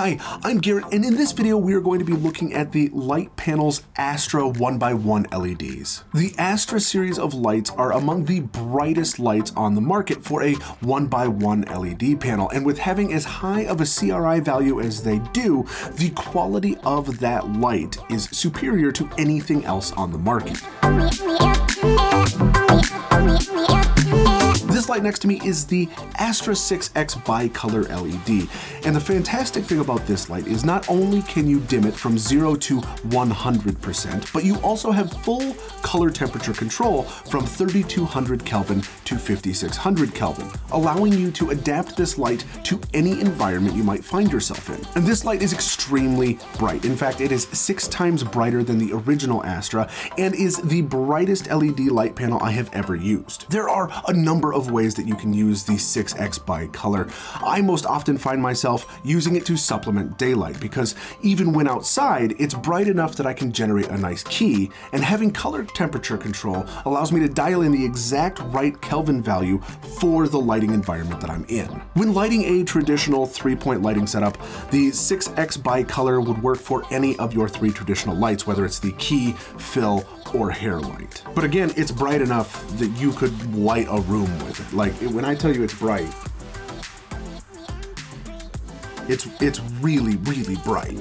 Hi, I'm Garrett, and in this video we are going to be looking at the Litepanels ASTRA 1x1 LEDs. The ASTRA series of lights are among the brightest lights on the market for a 1x1 LED panel, and with having as high of a CRI value as they do, the quality of that light is superior to anything else on the market. This light next to me is the ASTRA 6X bicolor LED, and the fantastic thing about this light is not only can you dim it from 0 to 100%, but you also have full color temperature control from 3200 Kelvin to 5600 Kelvin, allowing you to adapt this light to any environment you might find yourself in. And this light is extremely bright. In fact, it is 6 times brighter than the original ASTRA and is the brightest LED light panel I have ever used. There are a number of ways that you can use the 6X bicolor. I most often find myself using it to supplement daylight because even when outside, it's bright enough that I can generate a nice key, and having color temperature control allows me to dial in the exact right Kelvin value for the lighting environment that I'm in. When lighting a traditional 3-point lighting setup, the 6X bicolor would work for any of your 3 traditional lights, whether it's the key, fill, or hair light. But again, it's bright enough that you could light a room with it. Like, when I tell you it's bright, it's really, really bright.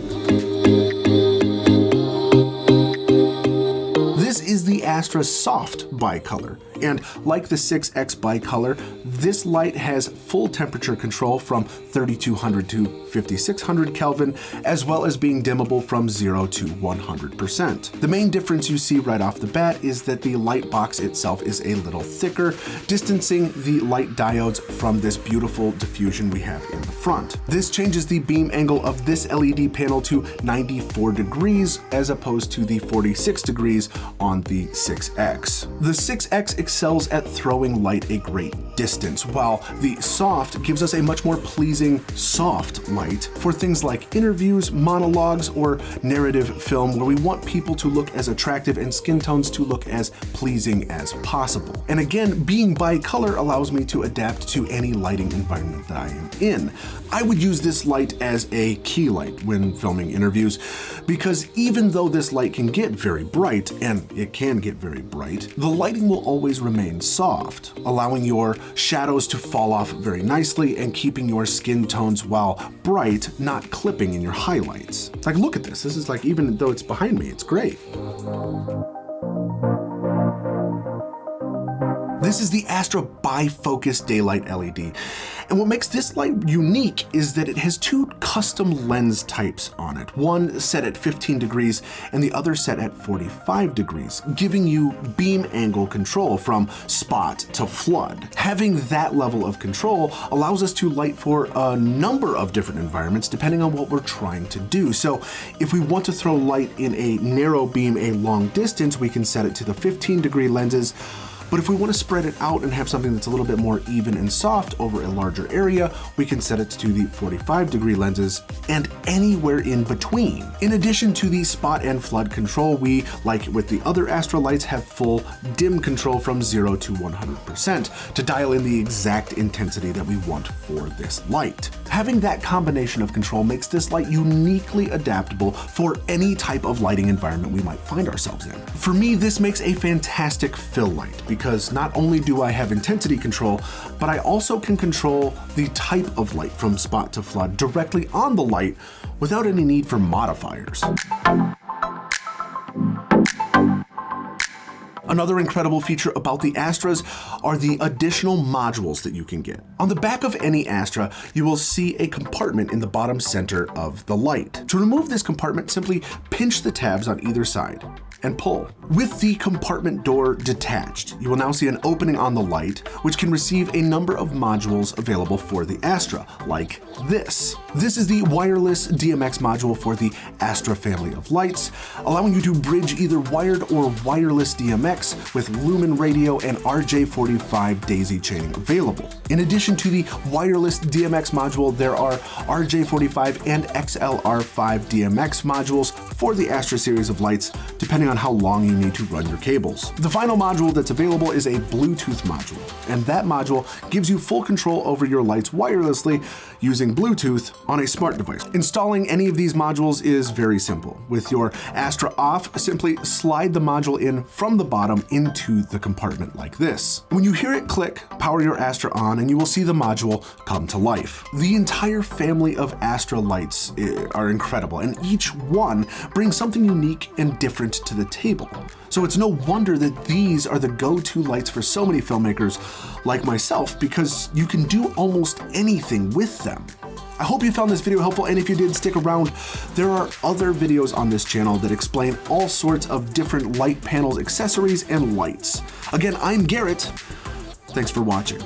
This is the ASTRA Soft bicolor, and like the 6X bicolor, this light has full temperature control from 3200 to 5600 Kelvin, as well as being dimmable from 0 to 100%. The main difference you see right off the bat is that the light box itself is a little thicker, distancing the light diodes from this beautiful diffusion we have in the front. This changes the beam angle of this LED panel to 94 degrees as opposed to the 46 degrees on the 6X. The 6X excels at throwing light a great distance, while the Soft gives us a much more pleasing soft light for things like interviews, monologues, or narrative film where we want people to look as attractive and skin tones to look as pleasing as possible. And again, being bicolor allows me to adapt to any lighting environment that I am in. I would use this light as a key light when filming interviews, because even though this light can get very bright, and it can get very bright, the lighting will always remain soft, allowing your shadows to fall off very nicely and keeping your skin tones, while bright, not clipping in your highlights. Like, look at this. This is like, even though it's behind me, it's great. This is the ASTRA Bifocus Daylight LED, and what makes this light unique is that it has 2 custom lens types on it, one set at 15 degrees and the other set at 45 degrees, giving you beam angle control from spot to flood. Having that level of control allows us to light for a number of different environments depending on what we're trying to do. So if we want to throw light in a narrow beam a long distance, we can set it to the 15-degree lenses. But if we want to spread it out and have something that's a little bit more even and soft over a larger area, we can set it to the 45-degree lenses and anywhere in between. In addition to the spot and flood control, we, like with the other ASTRA lights, have full dim control from 0 to 100% to dial in the exact intensity that we want for this light. Having that combination of control makes this light uniquely adaptable for any type of lighting environment we might find ourselves in. For me, this makes a fantastic fill light, because not only do I have intensity control, but I also can control the type of light from spot to flood directly on the light without any need for modifiers. Another incredible feature about the ASTRAs are the additional modules that you can get. On the back of any ASTRA, you will see a compartment in the bottom center of the light. To remove this compartment, simply pinch the tabs on either side and pull. With the compartment door detached, you will now see an opening on the light, which can receive a number of modules available for the ASTRA, like this. This is the wireless DMX module for the ASTRA family of lights, allowing you to bridge either wired or wireless DMX DMX with lumen radio and RJ45 daisy chaining available. In addition to the wireless DMX module, there are RJ45 and XLR5 DMX modules for the ASTRA series of lights, depending on how long you need to run your cables. The final module that's available is a Bluetooth module, and that module gives you full control over your lights wirelessly using Bluetooth on a smart device. Installing any of these modules is very simple. With your ASTRA off, simply slide the module in from the bottom into the compartment like this. When you hear it click, power your ASTRA on and you will see the module come to life. The entire family of ASTRA lights are incredible, and each one brings something unique and different to the table. So it's no wonder that these are the go-to lights for so many filmmakers like myself, because you can do almost anything with them. I hope you found this video helpful, and if you did, stick around. There are other videos on this channel that explain all sorts of different light panels, accessories, and lights. Again, I'm Garrett. Thanks for watching.